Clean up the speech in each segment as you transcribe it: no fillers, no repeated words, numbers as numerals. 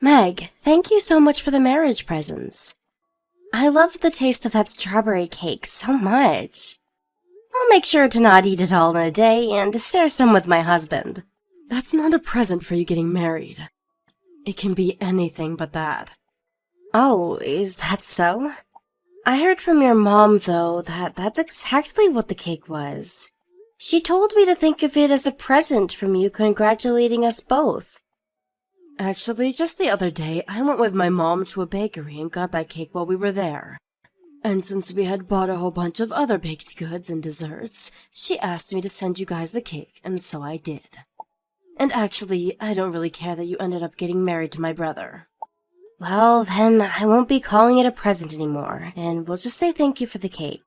Meg, thank you so much for the marriage presents. I loved the taste of that strawberry cake so much. I'll make sure to not eat it all in a day and to share some with my husband. That's not a present for you getting married. It can be anything but that. Oh, is that so? I heard from your mom, though, that that's exactly what the cake was. She told me to think of it as a present from you congratulating us both. Actually, just the other day, I went with my mom to a bakery and got that cake while we were there. And since we had bought a whole bunch of other baked goods and desserts, she asked me to send you guys the cake, and so I did. And actually, I don't really care that you ended up getting married to my brother. Well, then, I won't be calling it a present anymore, and we'll just say thank you for the cake.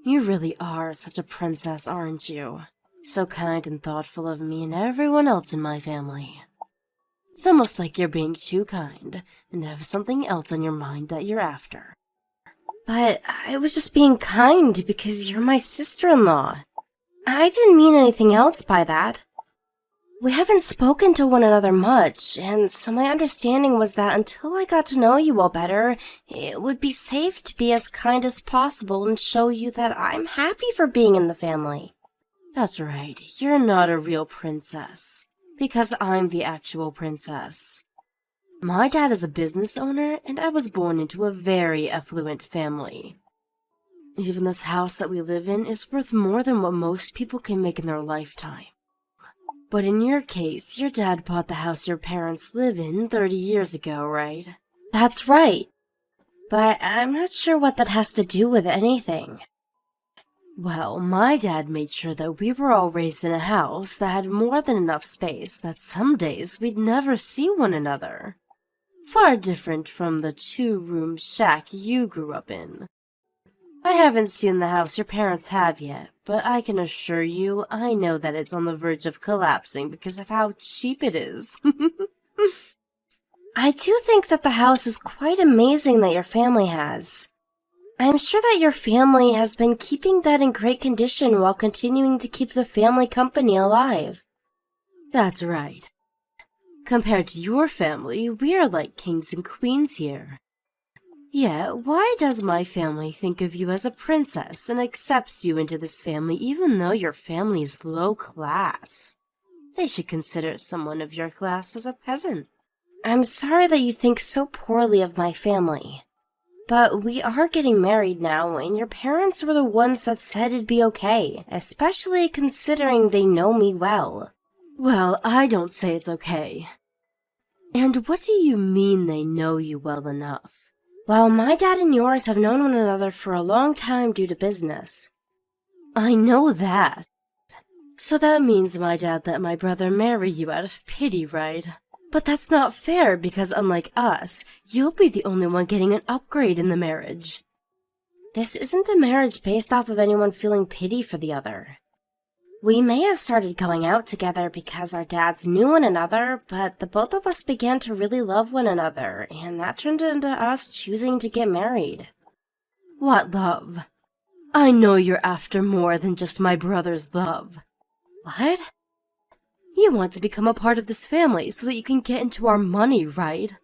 You really are such a princess, aren't you? So kind and thoughtful of me and everyone else in my family. It's almost like you're being too kind and have something else on your mind that you're after. But I was just being kind because you're my sister-in-law. I didn't mean anything else by that. We haven't spoken to one another much, and so my understanding was that until I got to know you all better, it would be safe to be as kind as possible and show you that I'm happy for being in the family. That's right, you're not a real princess, because I'm the actual princess. My dad is a business owner, and I was born into a very affluent family. Even this house that we live in is worth more than what most people can make in their lifetime. But in your case, your dad bought the house your parents live in 30 years ago, right? That's right. But I'm not sure what that has to do with anything. Well, my dad made sure that we were all raised in a house that had more than enough space that some days we'd never see one another. Far different from the two-room shack you grew up in. I haven't seen the house your parents have yet, but I can assure you I know that it's on the verge of collapsing because of how cheap it is. I do think that the house is quite amazing that your family has. I'm sure that your family has been keeping that in great condition while continuing to keep the family company alive. That's right. Compared to your family, we are like kings and queens here. Yet, why does my family think of you as a princess and accepts you into this family even though your family is low class? They should consider someone of your class as a peasant. I'm sorry that you think so poorly of my family. But we are getting married now, and your parents were the ones that said it'd be okay, especially considering they know me well. Well, I don't say it's okay. And what do you mean they know you well enough? Well, my dad and yours have known one another for a long time due to business. I know that. So that means my dad let my brother marry you out of pity, right? But that's not fair because unlike us, you'll be the only one getting an upgrade in the marriage. This isn't a marriage based off of anyone feeling pity for the other. We may have started going out together because our dads knew one another, but the both of us began to really love one another, and that turned into us choosing to get married. What love? I know you're after more than just my brother's love. What? You want to become a part of this family so that you can get into our money, right?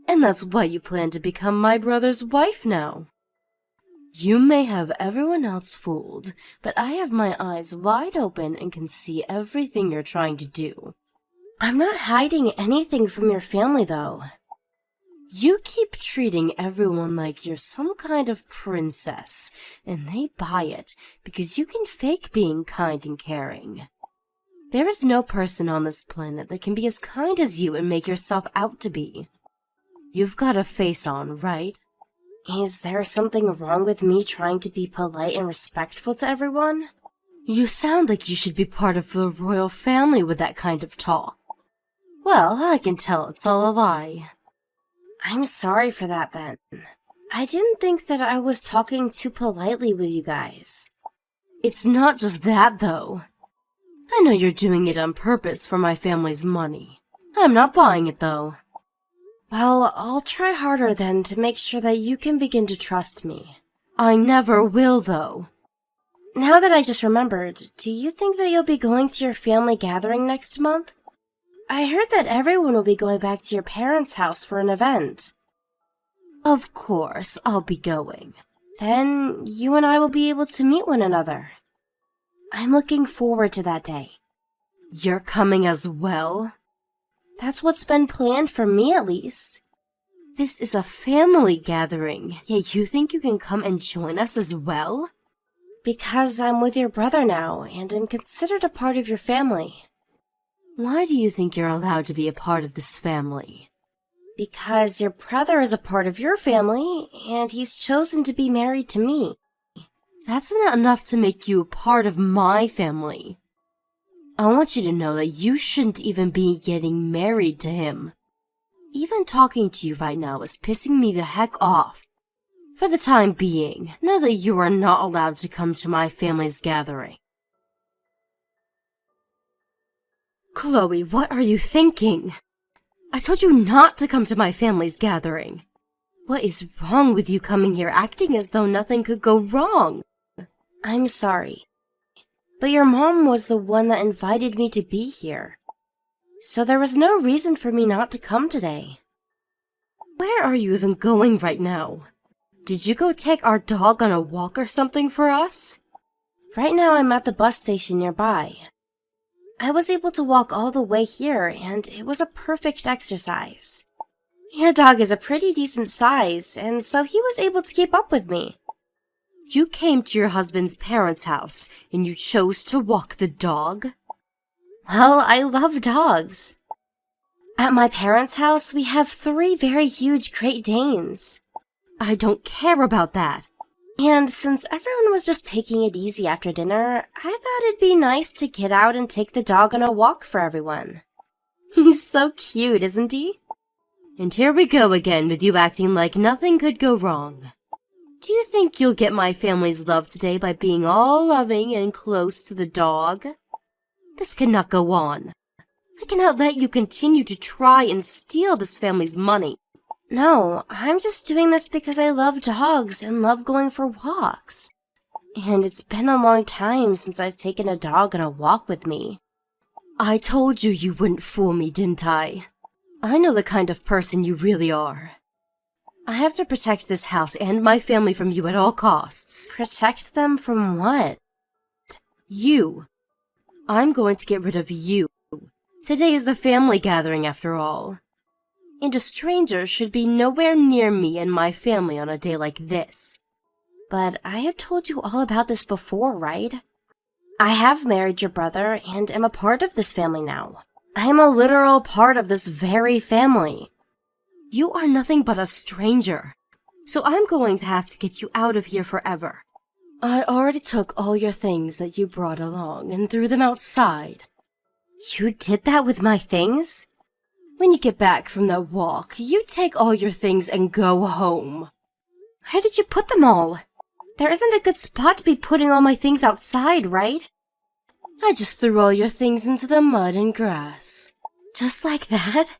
And that's why you plan to become my brother's wife now. You may have everyone else fooled, but I have my eyes wide open and can see everything you're trying to do. I'm not hiding anything from your family, though. You keep treating everyone like you're some kind of princess, and they buy it because you can fake being kind and caring. There is no person on this planet that can be as kind as you and make yourself out to be. You've got a face on, right? Is there something wrong with me trying to be polite and respectful to everyone? You sound like you should be part of the royal family with that kind of talk. Well, I can tell it's all a lie. I'm sorry for that, then. I didn't think that I was talking too politely with you guys. It's not just that, though. I know you're doing it on purpose for my family's money. I'm not buying it, though. Well, I'll try harder then to make sure that you can begin to trust me. I never will, though. Now that I just remembered, do you think that you'll be going to your family gathering next month? I heard that everyone will be going back to your parents' house for an event. Of course, I'll be going. Then you and I will be able to meet one another. I'm looking forward to that day. You're coming as well? That's what's been planned for me, at least. This is a family gathering, yet you think you can come and join us as well? Because I'm with your brother now, and am considered a part of your family. Why do you think you're allowed to be a part of this family? Because your brother is a part of your family, and he's chosen to be married to me. That's not enough to make you a part of my family. I want you to know that you shouldn't even be getting married to him. Even talking to you right now is pissing me the heck off. For the time being, know that you are not allowed to come to my family's gathering. Chloe, what are you thinking? I told you not to come to my family's gathering. What is wrong with you coming here acting as though nothing could go wrong? I'm sorry, but your mom was the one that invited me to be here. So there was no reason for me not to come today. Where are you even going right now? Did you go take our dog on a walk or something for us? Right now I'm at the bus station nearby. I was able to walk all the way here, and it was a perfect exercise. Your dog is a pretty decent size, and so he was able to keep up with me. You came to your husband's parents' house, and you chose to walk the dog? Well, I love dogs. At my parents' house, we have 3 very huge Great Danes. I don't care about that. And since everyone was just taking it easy after dinner, I thought it'd be nice to get out and take the dog on a walk for everyone. He's so cute, isn't he? And here we go again with you acting like nothing could go wrong. Do you think you'll get my family's love today by being all loving and close to the dog? This cannot go on. I cannot let you continue to try and steal this family's money. No, I'm just doing this because I love dogs and love going for walks. And it's been a long time since I've taken a dog on a walk with me. I told you you wouldn't fool me, didn't I? I know the kind of person you really are. I have to protect this house and my family from you at all costs. Protect them from what? You. I'm going to get rid of you. Today is the family gathering after all. And a stranger should be nowhere near me and my family on a day like this. But I had told you all about this before, right? I have married your brother and am a part of this family now. I am a literal part of this very family. You are nothing but a stranger, so I'm going to have to get you out of here forever. I already took all your things that you brought along and threw them outside. You did that with my things? When you get back from that walk, you take all your things and go home. Where did you put them all? There isn't a good spot to be putting all my things outside, right? I just threw all your things into the mud and grass. Just like that?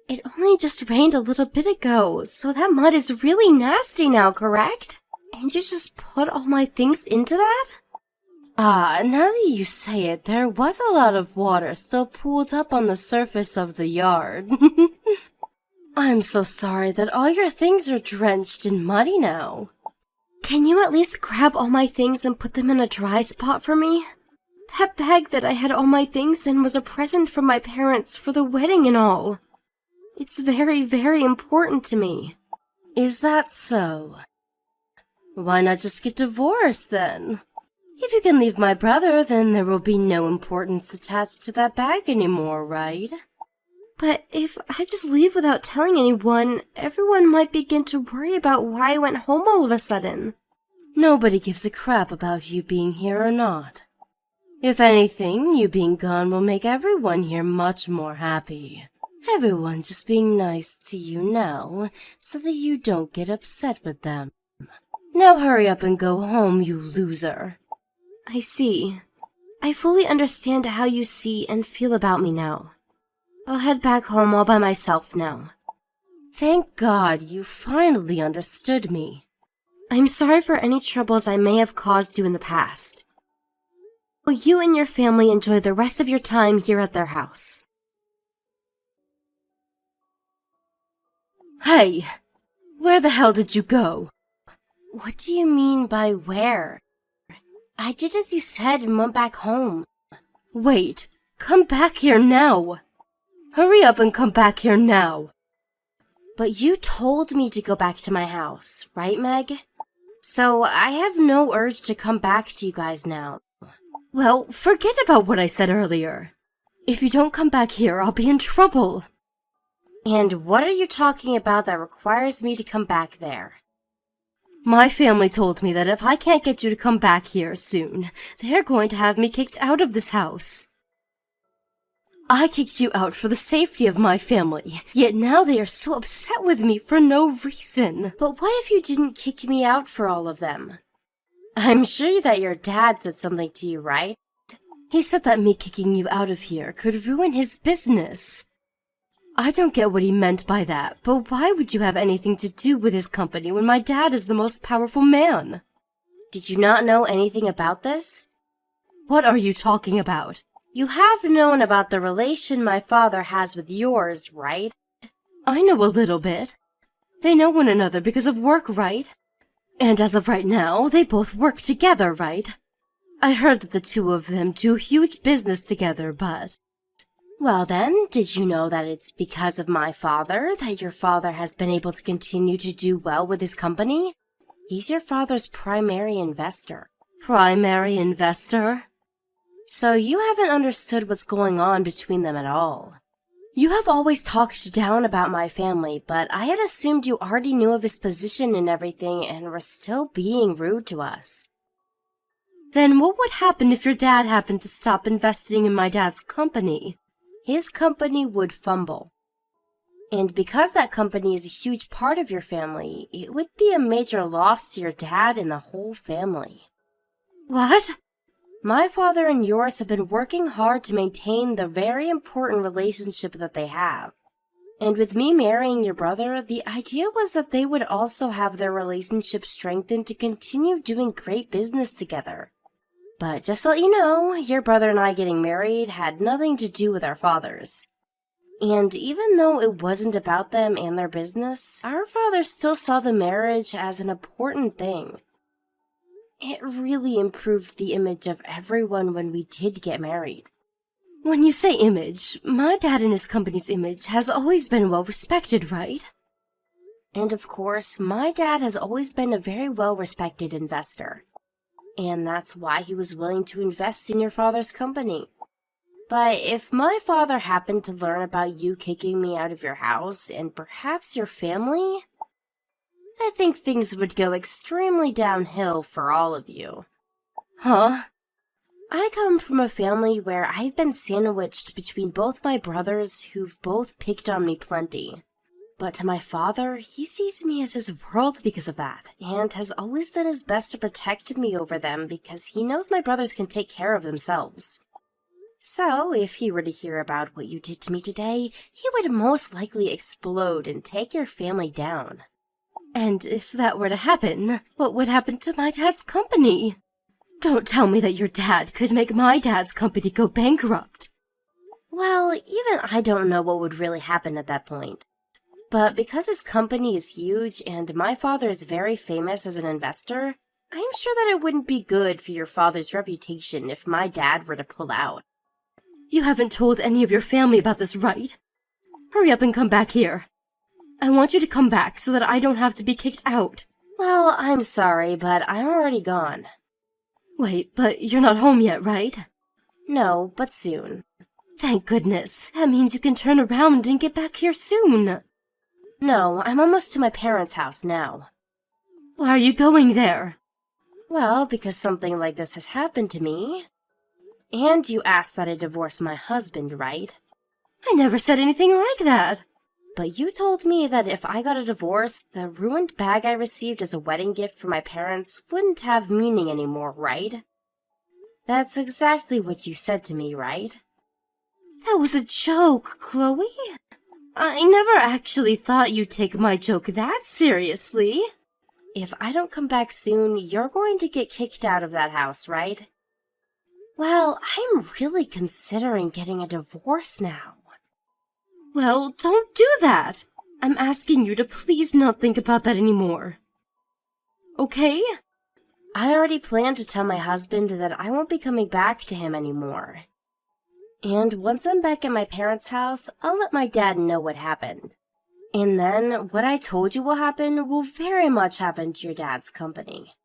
It only just rained a little bit ago, so that mud is really nasty now, correct? And you just put all my things into that? Ah, now that you say it, there was a lot of water still pooled up on the surface of the yard. I'm so sorry that all your things are drenched and muddy now. Can you at least grab all my things and put them in a dry spot for me? That bag that I had all my things in was a present from my parents for the wedding and all. It's very, very important to me. Is that so? Why not just get divorced then? If you can leave my brother, then there will be no importance attached to that bag anymore, right? But if I just leave without telling anyone, everyone might begin to worry about why I went home all of a sudden. Nobody gives a crap about you being here or not. If anything, you being gone will make everyone here much more happy. Everyone's just being nice to you now, so that you don't get upset with them. Now hurry up and go home, you loser. I see. I fully understand how you see and feel about me now. I'll head back home all by myself now. Thank God you finally understood me. I'm sorry for any troubles I may have caused you in the past. Will you and your family enjoy the rest of your time here at their house? Hey, where the hell did you go? What do you mean by where? I did as you said and went back home. Wait, come back here now. Hurry up and come back here now. But you told me to go back to my house, right, Meg? So I have no urge to come back to you guys now. Well, forget about what I said earlier. If you don't come back here, I'll be in trouble. And what are you talking about that requires me to come back there? My family told me that if I can't get you to come back here soon, they're going to have me kicked out of this house. I kicked you out for the safety of my family, yet now they are so upset with me for no reason. But what if you didn't kick me out for all of them? I'm sure that your dad said something to you, right? He said that me kicking you out of here could ruin his business. I don't get what he meant by that, but why would you have anything to do with his company when my dad is the most powerful man? Did you not know anything about this? What are you talking about? You have known about the relation my father has with yours, right? I know a little bit. They know one another because of work, right? And as of right now, they both work together, right? I heard that the two of them do huge business together, but... Well then, did you know that it's because of my father that your father has been able to continue to do well with his company? He's your father's primary investor. Primary investor? So you haven't understood what's going on between them at all. You have always talked down about my family, but I had assumed you already knew of his position and everything and were still being rude to us. Then what would happen if your dad happened to stop investing in my dad's company? His company would fumble. And because that company is a huge part of your family, it would be a major loss to your dad and the whole family. What? My father and yours have been working hard to maintain the very important relationship that they have. And with me marrying your brother, the idea was that they would also have their relationship strengthened to continue doing great business together. But just to let you know, your brother and I getting married had nothing to do with our fathers. And even though it wasn't about them and their business, our father still saw the marriage as an important thing. It really improved the image of everyone when we did get married. When you say image, my dad and his company's image has always been well respected, right? And of course, my dad has always been a very well-respected investor. And that's why he was willing to invest in your father's company. But if my father happened to learn about you kicking me out of your house and perhaps your family, I think things would go extremely downhill for all of you. Huh? I come from a family where I've been sandwiched between both my brothers who've both picked on me plenty. But to my father, he sees me as his world because of that, and has always done his best to protect me over them because he knows my brothers can take care of themselves. So, if he were to hear about what you did to me today, he would most likely explode and take your family down. And if that were to happen, what would happen to my dad's company? Don't tell me that your dad could make my dad's company go bankrupt. Well, even I don't know what would really happen at that point. But because his company is huge and my father is very famous as an investor, I'm sure that it wouldn't be good for your father's reputation if my dad were to pull out. You haven't told any of your family about this, right? Hurry up and come back here. I want you to come back so that I don't have to be kicked out. Well, I'm sorry, but I'm already gone. Wait, but you're not home yet, right? No, but soon. Thank goodness. That means you can turn around and get back here soon. No, I'm almost to my parents' house now. Why are you going there? Well, because something like this has happened to me. And you asked that I divorce my husband, right? I never said anything like that. But you told me that if I got a divorce, the ruined bag I received as a wedding gift from my parents wouldn't have meaning anymore, right? That's exactly what you said to me, right? That was a joke, Chloe. I never actually thought you'd take my joke that seriously. If I don't come back soon, you're going to get kicked out of that house, right? Well, I'm really considering getting a divorce now. Well, don't do that. I'm asking you to please not think about that anymore. Okay? I already planned to tell my husband that I won't be coming back to him anymore. And once I'm back at my parents' house, I'll let my dad know what happened. And then, what I told you will happen will very much happen to your dad's company.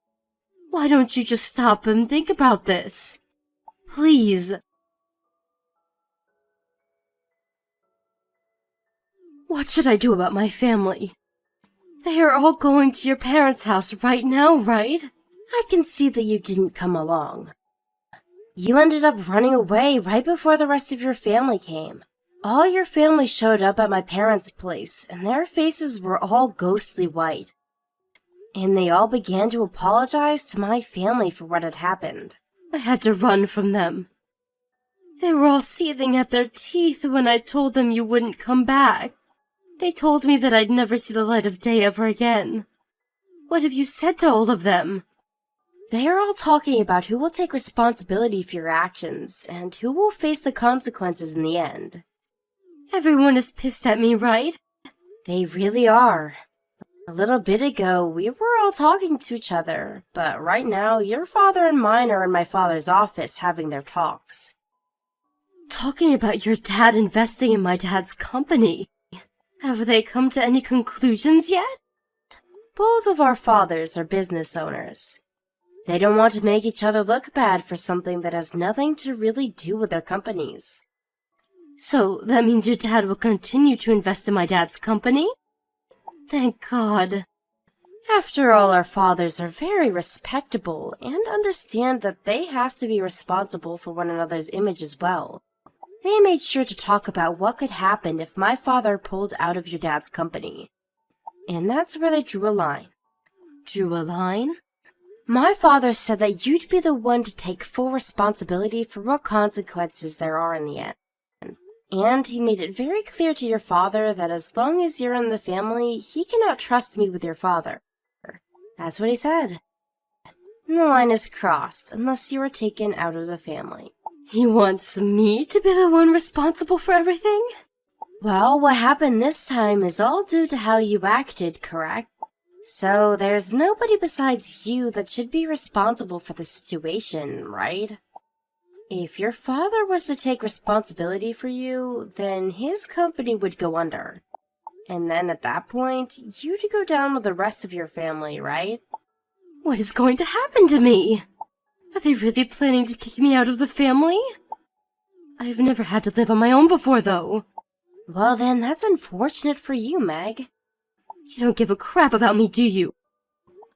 Why don't you just stop and think about this? Please. What should I do about my family? They are all going to your parents' house right now, right? I can see that you didn't come along. You ended up running away right before the rest of your family came. All your family showed up at my parents' place, and their faces were all ghostly white. And they all began to apologize to my family for what had happened. I had to run from them. They were all seething at their teeth when I told them you wouldn't come back. They told me that I'd never see the light of day ever again. What have you said to all of them? They are all talking about who will take responsibility for your actions, and who will face the consequences in the end. Everyone is pissed at me, right? They really are. A little bit ago, we were all talking to each other, but right now, your father and mine are in my father's office having their talks. Talking about your dad investing in my dad's company. Have they come to any conclusions yet? Both of our fathers are business owners. They don't want to make each other look bad for something that has nothing to really do with their companies. So that means your dad will continue to invest in my dad's company? Thank God. After all, our fathers are very respectable and understand that they have to be responsible for one another's image as well. They made sure to talk about what could happen if my father pulled out of your dad's company. And that's where they drew a line. Drew a line? My father said that you'd be the one to take full responsibility for what consequences there are in the end. And he made it very clear to your father that as long as you're in the family, he cannot trust me with your father. That's what he said. And the line is crossed unless you are taken out of the family. He wants me to be the one responsible for everything? Well, what happened this time is all due to how you acted, correct? So there's nobody besides you that should be responsible for the situation, right? If your father was to take responsibility for you, then his company would go under. And then at that point, you'd go down with the rest of your family, right? What is going to happen to me? Are they really planning to kick me out of the family? I've never had to live on my own before, though. Well then, that's unfortunate for you, Meg. You don't give a crap about me, do you?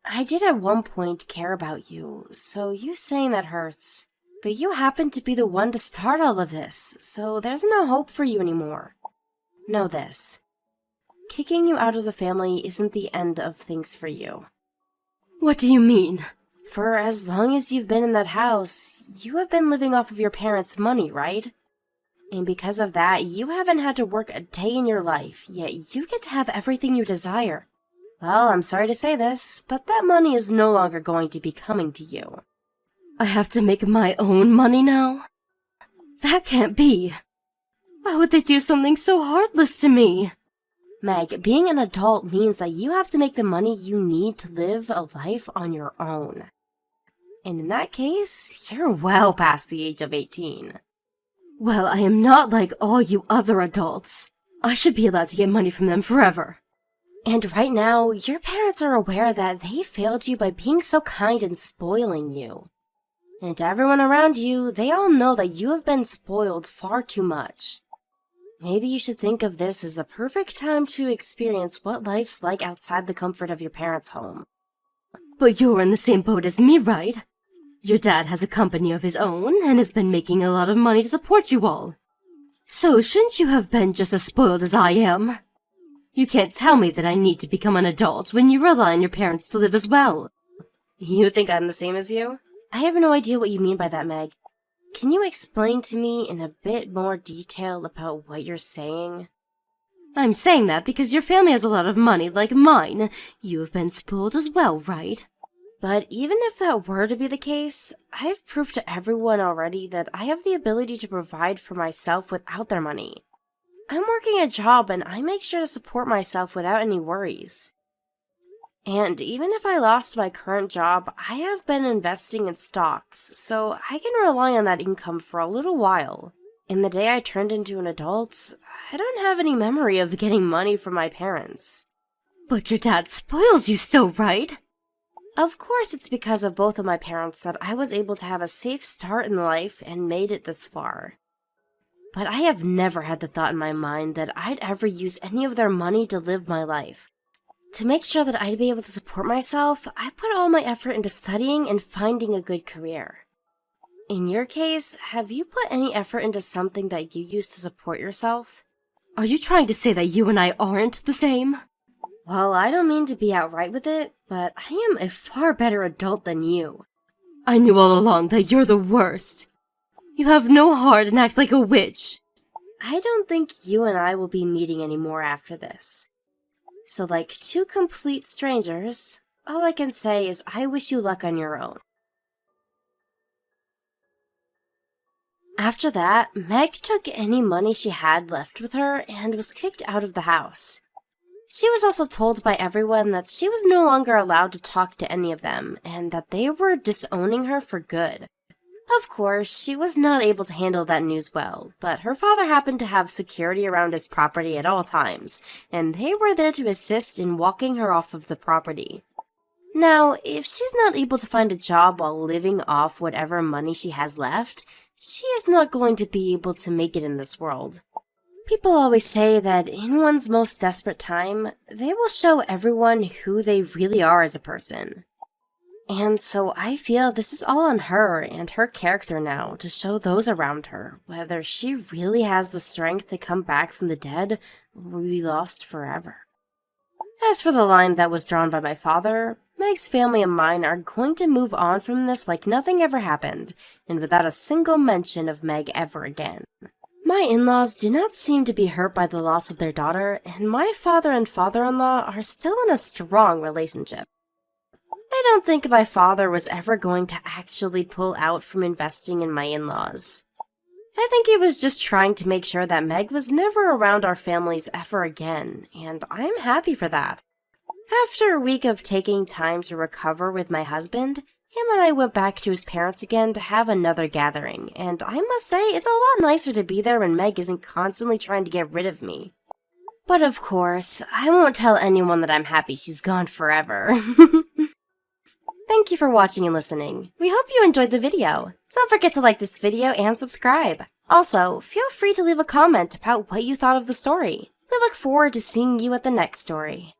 I did at one point care about you, so you saying that hurts. But you happened to be the one to start all of this, so there's no hope for you anymore. Know this. Kicking you out of the family isn't the end of things for you. What do you mean? For as long as you've been in that house, you have been living off of your parents' money, right? And because of that, you haven't had to work a day in your life, yet you get to have everything you desire. Well, I'm sorry to say this, but that money is no longer going to be coming to you. I have to make my own money now? That can't be. Why would they do something so heartless to me? Meg, being an adult means that you have to make the money you need to live a life on your own. And in that case, you're well past the age of 18. Well, I am not like all you other adults. I should be allowed to get money from them forever. And right now, your parents are aware that they failed you by being so kind and spoiling you. And to everyone around you, they all know that you have been spoiled far too much. Maybe you should think of this as the perfect time to experience what life's like outside the comfort of your parents' home. But you're in the same boat as me, right? Your dad has a company of his own and has been making a lot of money to support you all. So shouldn't you have been just as spoiled as I am? You can't tell me that I need to become an adult when you rely on your parents to live as well. You think I'm the same as you? I have no idea what you mean by that, Meg. Can you explain to me in a bit more detail about what you're saying? I'm saying that because your family has a lot of money like mine. You have been spoiled as well, right? But even if that were to be the case, I've proved to everyone already that I have the ability to provide for myself without their money. I'm working a job and I make sure to support myself without any worries. And even if I lost my current job, I have been investing in stocks, so I can rely on that income for a little while. In the day I turned into an adult, I don't have any memory of getting money from my parents. But your dad spoils you still, right? Of course, it's because of both of my parents that I was able to have a safe start in life and made it this far. But I have never had the thought in my mind that I'd ever use any of their money to live my life. To make sure that I'd be able to support myself, I put all my effort into studying and finding a good career. In your case, have you put any effort into something that you use to support yourself? Are you trying to say that you and I aren't the same? Well, I don't mean to be outright with it, but I am a far better adult than you. I knew all along that you're the worst. You have no heart and act like a witch. I don't think you and I will be meeting anymore after this. So like two complete strangers, all I can say is I wish you luck on your own. After that, Meg took any money she had left with her and was kicked out of the house. She was also told by everyone that she was no longer allowed to talk to any of them and that they were disowning her for good. Of course, she was not able to handle that news well, but her father happened to have security around his property at all times, and they were there to assist in walking her off of the property. Now, if she's not able to find a job while living off whatever money she has left, she is not going to be able to make it in this world. People always say that in one's most desperate time, they will show everyone who they really are as a person. And so I feel this is all on her and her character now to show those around her whether she really has the strength to come back from the dead or be lost forever. As for the line that was drawn by my father, Meg's family and mine are going to move on from this like nothing ever happened, and without a single mention of Meg ever again. My in-laws do not seem to be hurt by the loss of their daughter, and my father and father-in-law are still in a strong relationship. I don't think my father was ever going to actually pull out from investing in my in-laws. I think he was just trying to make sure that Meg was never around our families ever again, and I'm happy for that. After a week of taking time to recover with my husband, him and I went back to his parents again to have another gathering, and I must say it's a lot nicer to be there when Meg isn't constantly trying to get rid of me. But of course, I won't tell anyone that I'm happy she's gone forever. Thank you for watching and listening. We hope you enjoyed the video. Don't forget to like this video and subscribe. Also, feel free to leave a comment about what you thought of the story. We look forward to seeing you at the next story.